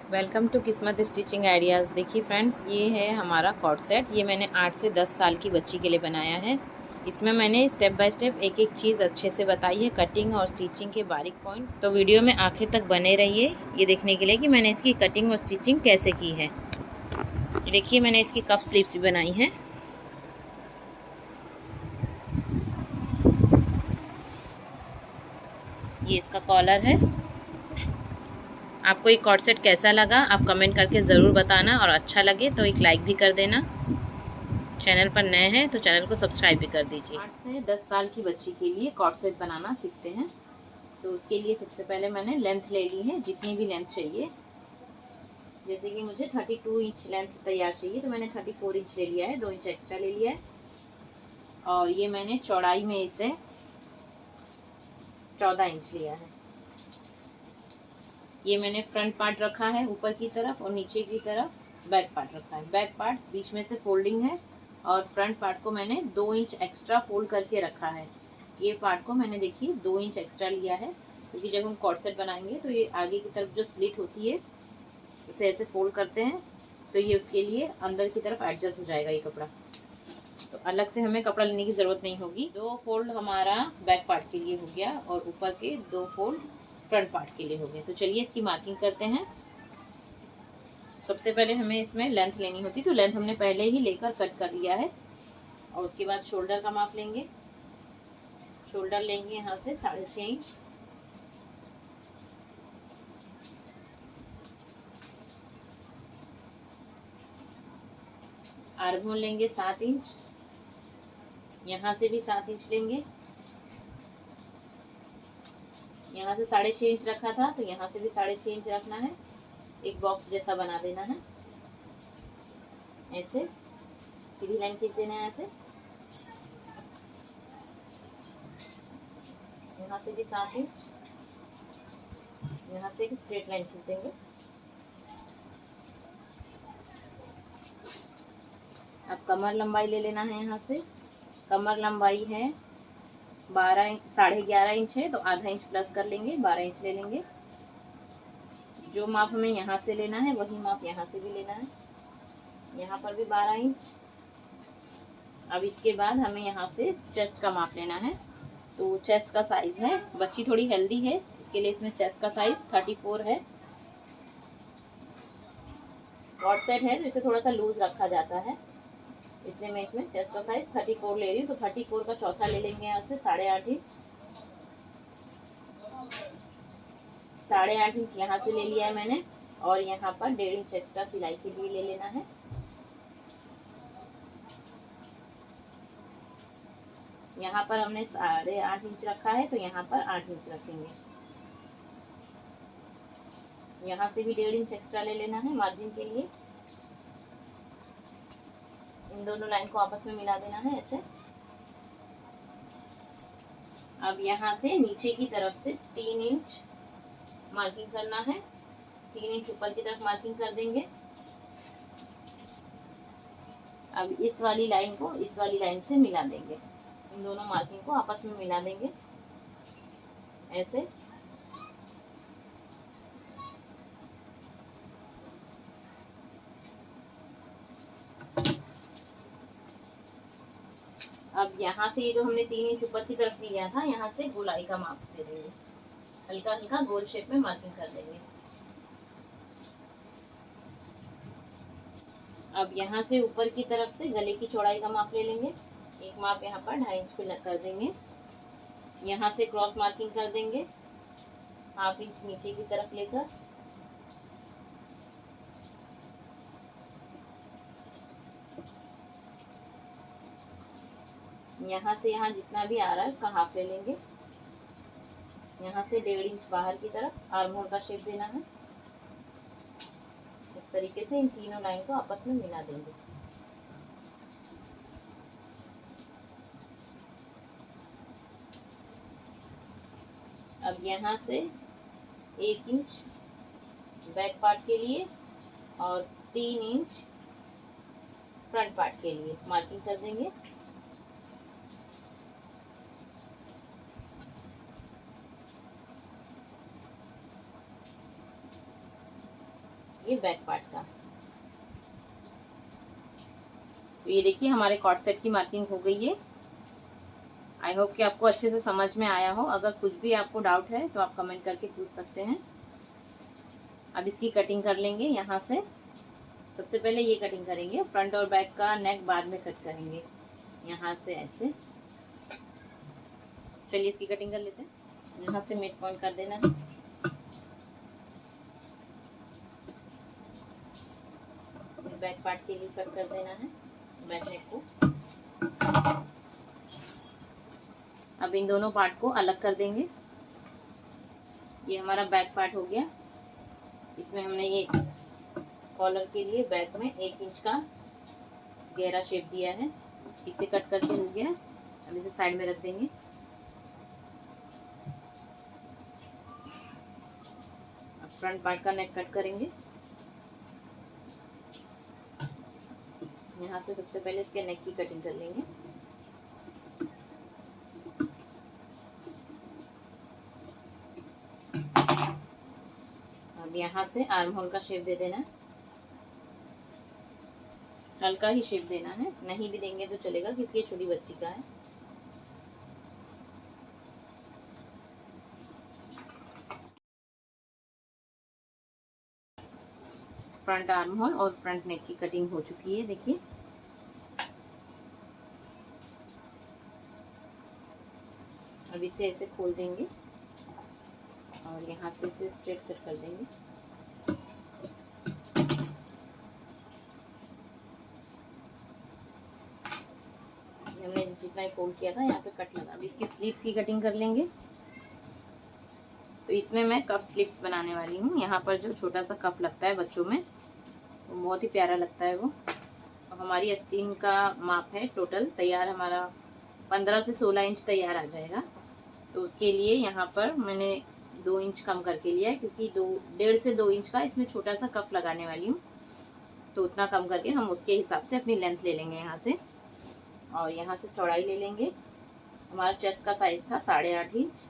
Welcome to किस्मत stitching ideas. देखिए friends, ये है हमारा कॉर्ड सेट। ये मैंने 8 से 10 साल की बच्ची के लिए बनाया है। इसमें मैंने स्टेप बाय स्टेप एक एक चीज़ अच्छे से बताई है, कटिंग और स्टिचिंग के बारीक पॉइंट्स। तो वीडियो में आखिर तक बने रहिए ये देखने के लिए कि मैंने इसकी कटिंग और स्टिचिंग कैसे की है। देखिए मैंने इसकी कफ स्लीव्स भी बनाई हैं। ये इसका कॉलर है। आपको ये कॉर्ड सेट कैसा लगा आप कमेंट करके ज़रूर बताना, और अच्छा लगे तो एक लाइक भी कर देना। चैनल पर नए हैं तो चैनल को सब्सक्राइब भी कर दीजिए। 8 से 10 साल की बच्ची के लिए कॉर्ड सेट बनाना सीखते हैं। तो उसके लिए सबसे पहले मैंने लेंथ ले ली है, जितनी भी लेंथ चाहिए। जैसे कि मुझे 32 इंच लेंथ तैयार चाहिए तो मैंने 34 इंच ले लिया है, 2 इंच एक्स्ट्रा ले लिया है। और ये मैंने चौड़ाई में इसे 14 इंच लिया है। ये मैंने फ्रंट पार्ट रखा है ऊपर की तरफ, और नीचे की तरफ बैक पार्ट रखा है। बैक पार्ट बीच में से फोल्डिंग है, और फ्रंट पार्ट को मैंने 2 इंच एक्स्ट्रा फोल्ड करके रखा है। ये पार्ट को मैंने देखिए 2 इंच एक्स्ट्रा लिया है, क्योंकि जब हम कॉर्ड सेट बनाएंगे तो ये आगे की तरफ जो स्लिट होती है उसे ऐसे फोल्ड करते हैं, तो ये उसके लिए अंदर की तरफ एडजस्ट हो जाएगा ये कपड़ा। तो अलग से हमें कपड़ा लेने की ज़रूरत नहीं होगी। 2 फोल्ड हमारा बैक पार्ट के लिए हो गया, और ऊपर के 2 फोल्ड फ्रंट पार्ट के लिए हो गए। तो चलिए इसकी मार्किंग करते हैं। सबसे पहले हमें इसमें लेंथ लेनी होती, तो लेंथ हमने पहले ही लेकर कट कर लिया है। और उसके बाद शोल्डर का माप लेंगे। शोल्डर लेंगे यहाँ से 6.5 इंच। आर्महोल लेंगे 7 इंच। यहाँ से भी 7 इंच लेंगे। यहाँ से 6.5 इंच रखा था तो यहाँ से भी 6.5 इंच रखना है। एक बॉक्स जैसा बना देना है, ऐसे सीधी लाइन खींच देना है। ऐसे यहाँ से भी 7 इंच, यहाँ से एक स्ट्रेट लाइन खींच देंगे। अब कमर लंबाई ले लेना है। यहाँ से कमर लंबाई है 12 इंच, 11.5 इंच है, तो आधा इंच प्लस कर लेंगे, 12 इंच ले लेंगे। जो माप हमें यहाँ से लेना है वही माप यहाँ से भी लेना है। यहाँ पर भी 12 इंच। अब इसके बाद हमें यहाँ से चेस्ट का माप लेना है। तो चेस्ट का साइज है, बच्ची थोड़ी हेल्दी है इसके लिए इसमें चेस्ट का साइज 34 है। कॉर्ड सेट है तो इसे थोड़ा सा लूज रखा जाता है, इसलिए मैं इसमें चेस्ट का साइज 34 ले रही हूँ। तो 34 का चौथा ले लेंगे यहाँ से 8.5 इंच। 8.5 इंच यहाँ से ले लिया है मैंने, और यहाँ पर 1.5 इंच एक्स्ट्रा सिलाई के लिए ले लेना है। यहाँ पर हमने 8.5 इंच रखा है, तो यहाँ पर 8 इंच रखेंगे। यहाँ से भी 1.5 इंच एक्स्ट्रा ले लेना है मार्जिन के लिए। इन दोनों लाइन को आपस में मिला देना है ऐसे। अब यहाँ से नीचे की तरफ से 3 इंच मार्किंग करना है। 3 इंच ऊपर की तरफ मार्किंग कर देंगे। अब इस वाली लाइन को इस वाली लाइन से मिला देंगे। इन दोनों मार्किंग को आपस में मिला देंगे ऐसे। अब यहाँ से ये जो हमने 3 इंच ऊपर की तरफ लिया था, यहाँ से गोलाई का माप दे देंगे। हल्का हल्का गोल शेप में मार्किंग कर देंगे। अब यहाँ से ऊपर की तरफ से गले की चौड़ाई का माप ले लेंगे। एक माप यहाँ पर 2.5 इंच पे कर देंगे। यहाँ से क्रॉस मार्किंग कर देंगे, हाफ इंच नीचे की तरफ लेकर। यहाँ से यहाँ जितना भी आ रहा है उसका हाफ ले लेंगे। यहाँ से 1.5 इंच बाहर की तरफ आर्महोल का शेप देना है। इस तरीके से इन तीनों लाइन को आपस में मिला देंगे। अब यहाँ से 1 इंच बैक पार्ट के लिए और 3 इंच फ्रंट पार्ट के लिए मार्किंग कर देंगे। ये बैक पार्ट का। तो ये देखिए हमारे कॉर्ड सेट की मार्किंग हो गई है। आई होप कि आपको अच्छे से समझ में आया हो। अगर कुछ भी आपको डाउट है तो आप कमेंट करके पूछ सकते हैं। अब इसकी कटिंग कर लेंगे। यहाँ से सबसे पहले ये कटिंग करेंगे, फ्रंट और बैक का नेक बाद में कट करेंगे, यहाँ से ऐसे। चलिए इसकी कटिंग कर लेते हैं। यहाँ से मिड पॉइंट कर देना है। बैक पार्ट के लिए कट कर देना है बैक नेक को। अब इन दोनों पार्ट को अलग कर देंगे। ये हमारा बैक पार्ट हो गया। इसमें हमने ये कॉलर के लिए बैक में 1 इंच का गहरा शेप दिया है, इसे कट करके हो गया। अब इसे साइड में रख देंगे। अब फ्रंट पार्ट का नेक कट करेंगे। यहाँ से सबसे पहले इसके नेक की कटिंग कर लेंगे। अब यहाँ से आर्म होल का शेप दे देना है। हल्का ही शेप देना है, नहीं भी देंगे तो चलेगा क्योंकि ये छोटी बच्ची का है। फ्रंट आर्म होल और फ्रंट नेक की कटिंग हो चुकी है, देखिए। अब इसे ऐसे खोल देंगे और यहाँ से इसे स्ट्रेट कट कर देंगे। हमने जितना ही फोल्ड किया था यहाँ पे कट लगा। अब इसकी स्लीव्स की कटिंग कर लेंगे। तो इसमें मैं कफ स्लीव्स बनाने वाली हूँ। यहाँ पर जो छोटा सा कफ लगता है बच्चों में, वो बहुत ही प्यारा लगता है वो। तो हमारी आस्तीन का माप है टोटल तैयार हमारा 15 से 16 इंच तैयार आ जाएगा। तो उसके लिए यहाँ पर मैंने 2 इंच कम करके लिया है, क्योंकि 1.5 से 2 इंच का इसमें छोटा सा कफ लगाने वाली हूँ। तो उतना कम करके हम उसके हिसाब से अपनी लेंथ ले लेंगे यहाँ से। और यहाँ से चौड़ाई ले लेंगे। हमारा चेस्ट का साइज था 8.5 इंच।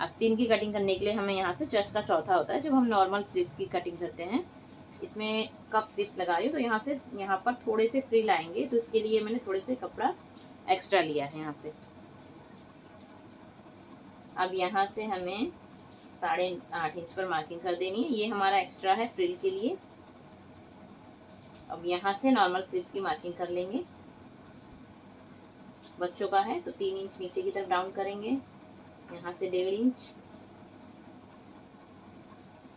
आस्तीन की कटिंग करने के लिए हमें यहाँ से चेस्ट का चौथा होता है जब हम नॉर्मल स्लीव्स की कटिंग करते हैं। इसमें कफ स्लीव्स लगा रही हूँ तो यहाँ से यहाँ पर थोड़े से फ्री लाएंगे, तो इसके लिए मैंने थोड़े से कपड़ा एक्स्ट्रा लिया है यहाँ से। अब यहाँ से हमें 8.5 इंच पर मार्किंग कर देनी है। ये हमारा एक्स्ट्रा है फ्रिल के लिए। अब यहाँ से नॉर्मल स्लीव्स की मार्किंग कर लेंगे। बच्चों का है तो 3 इंच नीचे की तरफ डाउन करेंगे। यहाँ से 1.5 इंच,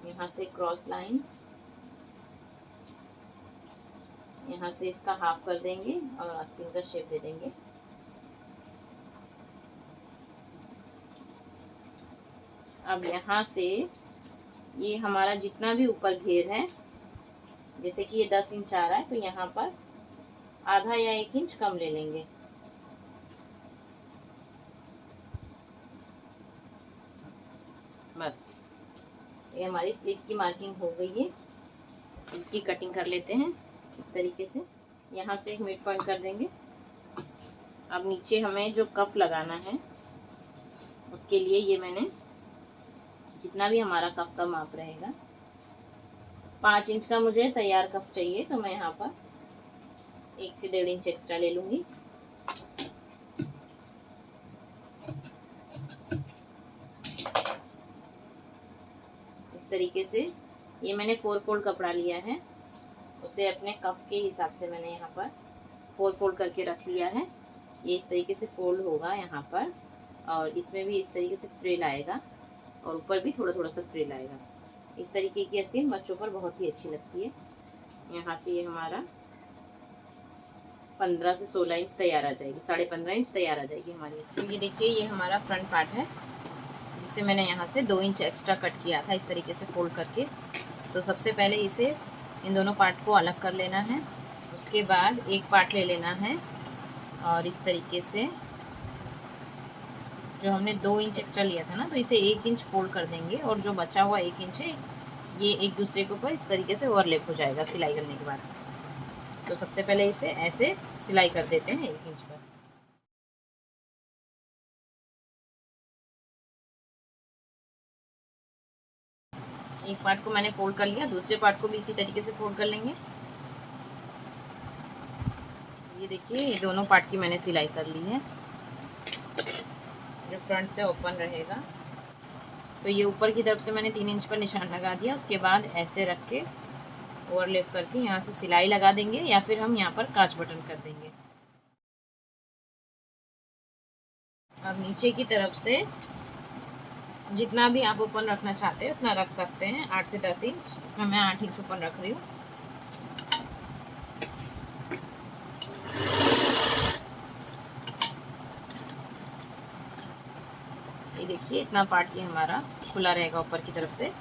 यहाँ से क्रॉस लाइन, यहाँ से इसका हाफ कर देंगे और आस्तीन का शेप दे देंगे। अब यहाँ से ये हमारा जितना भी ऊपर घेर है, जैसे कि ये 10 इंच आ रहा है, तो यहाँ पर आधा या 1 इंच कम ले लेंगे। बस ये हमारी स्लीव्स की मार्किंग हो गई है। इसकी कटिंग कर लेते हैं इस तरीके से। यहाँ से एक मिड पॉइंट कर देंगे। अब नीचे हमें जो कफ लगाना है उसके लिए ये मैंने जितना भी हमारा कफ का माप रहेगा, 5 इंच का मुझे तैयार कफ चाहिए, तो मैं यहाँ पर 1 से 1.5 इंच एक्स्ट्रा ले लूँगी। इस तरीके से ये मैंने 4 फोल्ड कपड़ा लिया है, उसे अपने कफ के हिसाब से मैंने यहाँ पर 4 फोल्ड करके रख लिया है। ये इस तरीके से फोल्ड होगा यहाँ पर, और इसमें भी इस तरीके से फ्रिल आएगा और ऊपर भी थोड़ा थोड़ा सा फ्रिल आएगा। इस तरीके की आस्तीन बच्चों पर बहुत ही अच्छी लगती है। यहाँ से ये हमारा 15 से 16 इंच तैयार आ जाएगी, 15.5 इंच तैयार आ जाएगी हमारी। तो ये देखिए ये हमारा फ्रंट पार्ट है, जिसे मैंने यहाँ से 2 इंच एक्स्ट्रा कट किया था इस तरीके से फोल्ड करके। तो सबसे पहले इसे इन दोनों पार्ट को अलग कर लेना है। उसके बाद एक पार्ट ले लेना है और इस तरीके से जो हमने 2 इंच एक्स्ट्रा लिया था ना, तो इसे 1 इंच फोल्ड कर देंगे और जो बचा हुआ 1 इंच है ये एक दूसरे के ऊपर इस तरीके से ओवरलैप हो जाएगा सिलाई करने के बाद। तो सबसे पहले इसे ऐसे सिलाई कर देते हैं 1 इंच पर। एक पार्ट को मैंने फोल्ड कर लिया, दूसरे पार्ट को भी इसी तरीके से फोल्ड कर लेंगे। ये देखिए, ये दोनों पार्ट की मैंने सिलाई कर ली है। जो फ्रंट से ओपन रहेगा, तो ये ऊपर की तरफ से मैंने 3 इंच पर निशान लगा दिया। उसके बाद ऐसे रख के ओवरलैप करके यहाँ से सिलाई लगा देंगे, या फिर हम यहाँ पर कांच बटन कर देंगे। अब नीचे की तरफ से जितना भी आप ओपन रखना चाहते हैं उतना रख सकते हैं, 8 से 10 इंच। इसमें मैं 8 इंच ओपन रख रही हूँ। ये देखिए, इतना पार्ट ये हमारा खुला रहेगा ऊपर की तरफ से।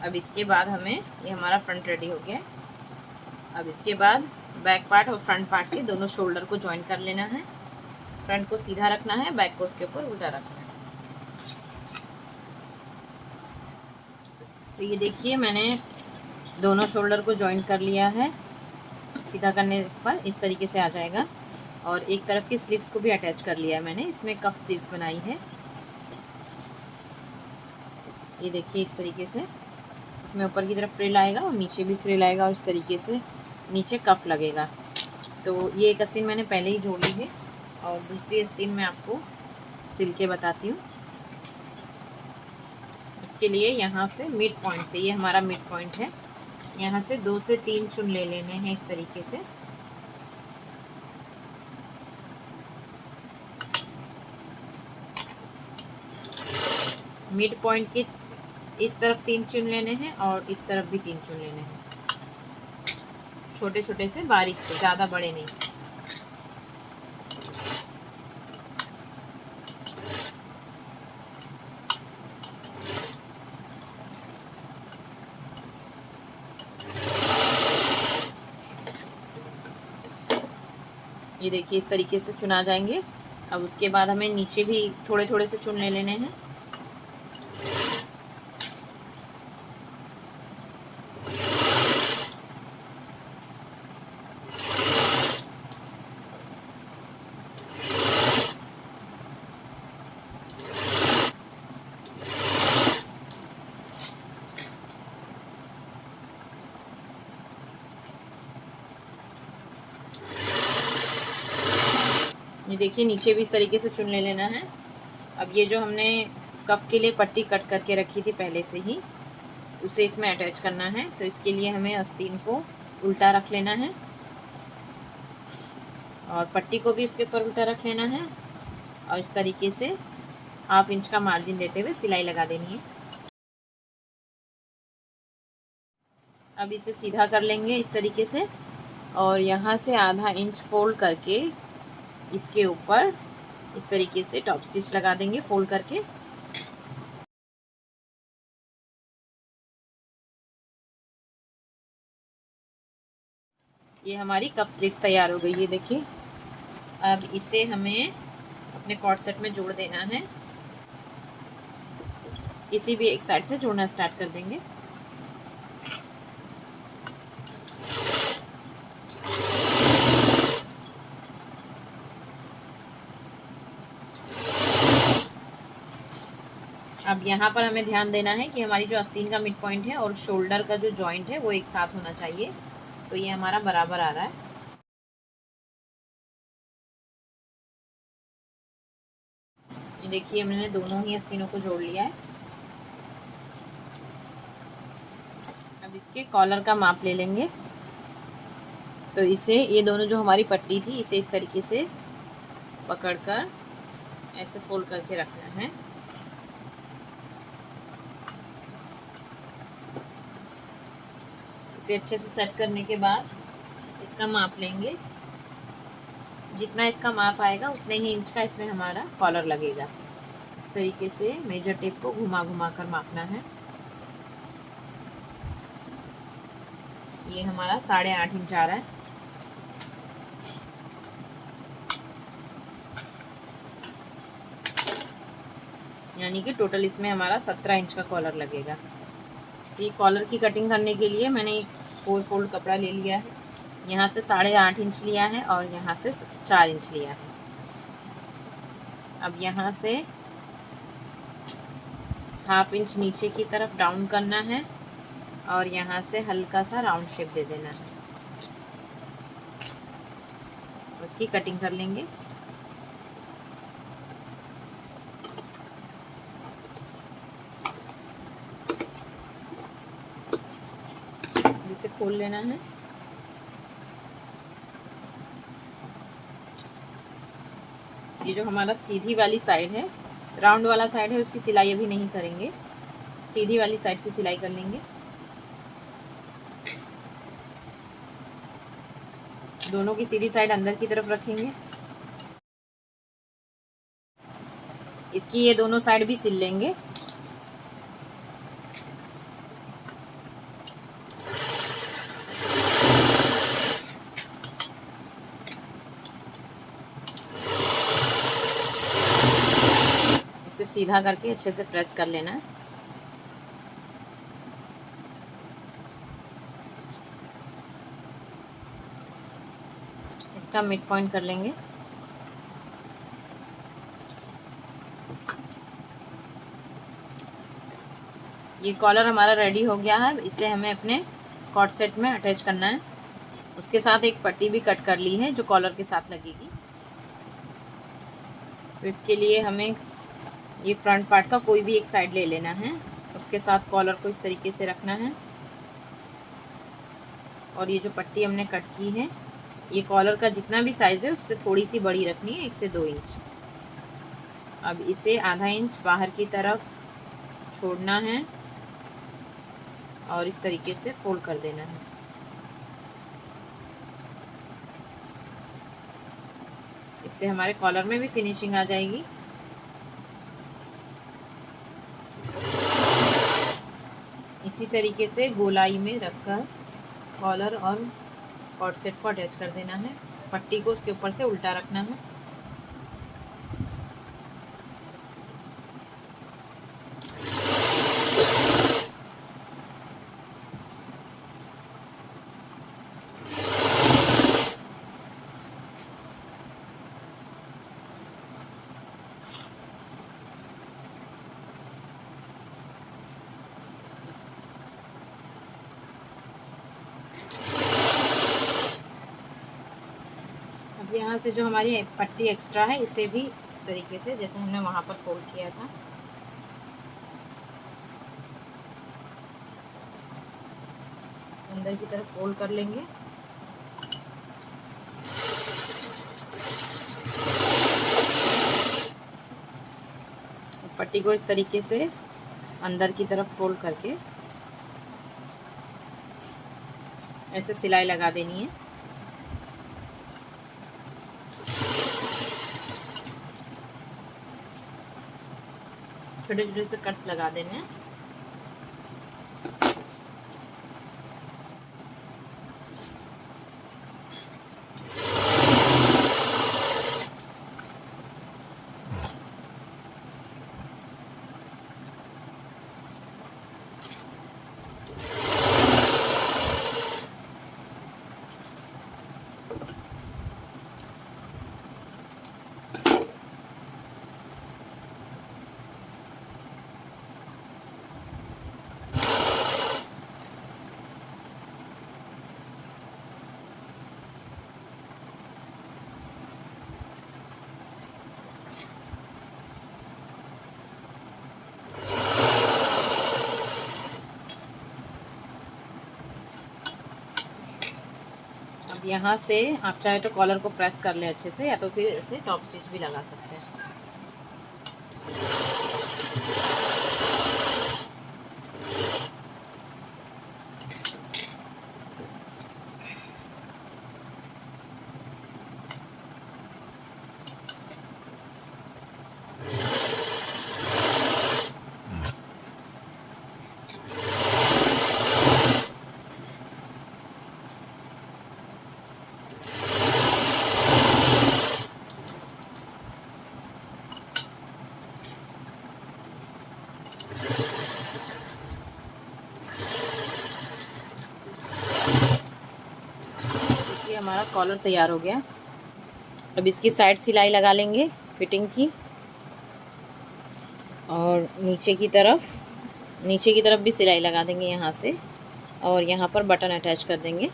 अब इसके बाद हमें, ये हमारा फ्रंट रेडी हो गया है। अब इसके बाद बैक पार्ट और फ्रंट पार्ट के दोनों शोल्डर को ज्वाइन कर लेना है। फ्रंट को सीधा रखना है, बैक को उसके ऊपर उल्टा रखना है। तो ये देखिए, मैंने दोनों शोल्डर को ज्वाइन कर लिया है। सीधा करने पर इस तरीके से आ जाएगा। और एक तरफ की स्लीव्स को भी अटैच कर लिया है मैंने। इसमें कफ स्लीव्स बनाई है। ये देखिए, इस तरीके से इसमें ऊपर की तरफ फ्रिल आएगा और नीचे भी फ्रिल आएगा, और इस तरीके से नीचे कफ लगेगा। तो ये एक आस्तीन मैंने पहले ही जोड़ ली है, और दूसरी आस्तीन मैं आपको सिल के बताती हूँ। उसके लिए यहाँ से मिड पॉइंट से, ये हमारा मिड पॉइंट है, यहाँ से 2 से 3 चुन ले लेने हैं इस तरीके से। मिड पॉइंट के इस तरफ 3 चुन लेने हैं और इस तरफ भी 3 चुन लेने हैं, छोटे छोटे से, बारीक से, ज़्यादा बड़े नहीं। ये देखिए, इस तरीके से चुना जाएंगे। अब उसके बाद हमें नीचे भी थोड़े थोड़े से चुन ले लेने हैं। ये देखिए, नीचे भी इस तरीके से चुन ले लेना है। अब ये जो हमने कफ के लिए पट्टी कट करके रखी थी पहले से ही, उसे इसमें अटैच करना है। तो इसके लिए हमें आस्तीन को उल्टा रख लेना है और पट्टी को भी इसके ऊपर उल्टा रख लेना है, और इस तरीके से 1/2 इंच का मार्जिन देते हुए सिलाई लगा देनी है। अब इसे सीधा कर लेंगे इस तरीके से, और यहाँ से आधा इंच फोल्ड करके इसके ऊपर इस तरीके से टॉप स्टिच लगा देंगे फोल्ड करके। ये हमारी कफ स्लीव्स तैयार हो गई है, देखिए। अब इसे हमें अपने कॉर्ड सेट में जोड़ देना है। किसी भी एक साइड से जोड़ना स्टार्ट कर देंगे। अब यहाँ पर हमें ध्यान देना है कि हमारी जो आस्तीन का मिड पॉइंट है और शोल्डर का जो जॉइंट है वो एक साथ होना चाहिए। तो ये हमारा बराबर आ रहा है। ये देखिए, मैंने दोनों ही आस्तीनों को जोड़ लिया है। अब इसके कॉलर का माप ले लेंगे। तो इसे, ये दोनों जो हमारी पट्टी थी, इसे इस तरीके से पकड़कर ऐसे फोल्ड करके रखना है। इसे अच्छे से सेट करने के बाद इसका माप लेंगे। जितना इसका माप आएगा उतने ही इंच का इसमें हमारा कॉलर लगेगा। इस तरीके से मेजर टेप को घुमा घुमा कर मापना है। ये हमारा 8.5 इंच आ रहा है। यानी कि टोटल इसमें हमारा 17 इंच का कॉलर लगेगा। ये कॉलर की कटिंग करने के लिए मैंने 4 फोल्ड कपड़ा ले लिया है। यहाँ से 8.5 इंच लिया है और यहाँ से 4 इंच लिया है। अब यहाँ से हाफ इंच नीचे की तरफ डाउन करना है और यहाँ से हल्का सा राउंड शेप दे देना है, उसकी कटिंग कर लेंगे। इसे खोल लेना है। ये जो हमारा सीधी वाली साइड है, राउंड वाला साइड है, उसकी सिलाई अभी नहीं करेंगे, सीधी वाली साइड की सिलाई कर लेंगे। दोनों की सीधी साइड अंदर की तरफ रखेंगे। इसकी ये दोनों साइड भी सिल लेंगे। इसे सीधा करके अच्छे से प्रेस कर लेना है। इसका मिड पॉइंट कर लेंगे। ये कॉलर हमारा रेडी हो गया है। इसे हमें अपने कॉर्ड सेट में अटैच करना है। उसके साथ एक पट्टी भी कट कर ली है जो कॉलर के साथ लगेगी। तो इसके लिए हमें ये फ्रंट पार्ट का कोई भी एक साइड ले लेना है, उसके साथ कॉलर को इस तरीके से रखना है और ये जो पट्टी हमने कट की है, ये कॉलर का जितना भी साइज़ है उससे थोड़ी सी बड़ी रखनी है, 1 से 2 इंच। अब इसे आधा इंच बाहर की तरफ छोड़ना है और इस तरीके से फोल्ड कर देना है। इससे हमारे कॉलर में भी फिनिशिंग आ जाएगी। इसी तरीके से गोलाई में रखकर कॉलर और कॉर्ड सेट को अटैच कर देना है। पट्टी को उसके ऊपर से उल्टा रखना है। यहाँ से जो हमारी पट्टी एक्स्ट्रा है इसे भी इस तरीके से जैसे हमने वहाँ पर फोल्ड किया था अंदर की तरफ फोल्ड कर लेंगे। पट्टी को इस तरीके से अंदर की तरफ फोल्ड करके ऐसे सिलाई लगा देनी है। छोटे छोटे से कट्स लगा देने हैं। यहाँ से आप चाहे तो कॉलर को प्रेस कर ले अच्छे से, या तो फिर इसे टॉप स्टिच भी लगा सकते हैं। हमारा कॉलर तैयार हो गया। अब इसकी साइड सिलाई लगा लेंगे फिटिंग की और नीचे की तरफ भी सिलाई लगा देंगे यहाँ से, और यहाँ पर बटन अटैच कर देंगे।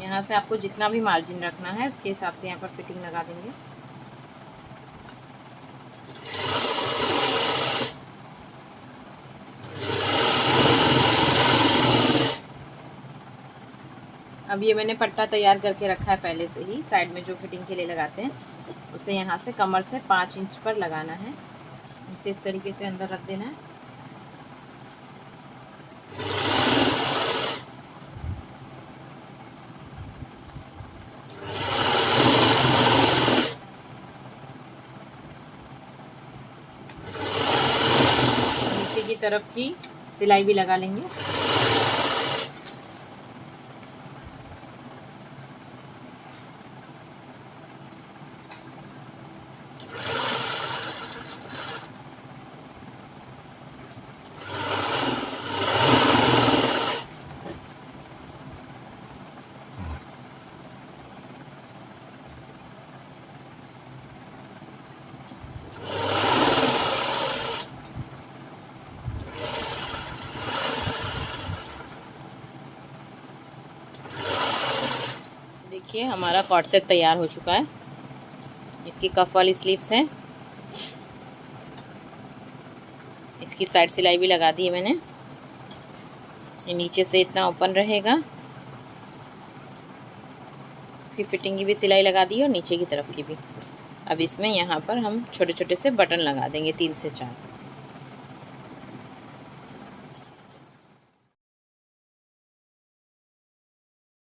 यहाँ से आपको जितना भी मार्जिन रखना है उसके हिसाब से यहाँ पर फिटिंग लगा देंगे। अब ये मैंने पट्टा तैयार करके रखा है पहले से ही, साइड में जो फिटिंग के लिए लगाते हैं, उसे यहाँ से कमर से 5 इंच पर लगाना है। इसे इस तरीके से अंदर रख देना है। नीचे की तरफ की सिलाई भी लगा लेंगे। देखिए हमारा कॉर्ड सेट तैयार हो चुका है। इसकी कफ वाली स्लीव्स हैं, इसकी साइड सिलाई भी लगा दी है मैंने। ये नीचे से इतना ओपन रहेगा, इसकी फिटिंग की भी सिलाई लगा दी है और नीचे की तरफ की भी। अब इसमें यहाँ पर हम छोटे छोटे से बटन लगा देंगे 3 से 4।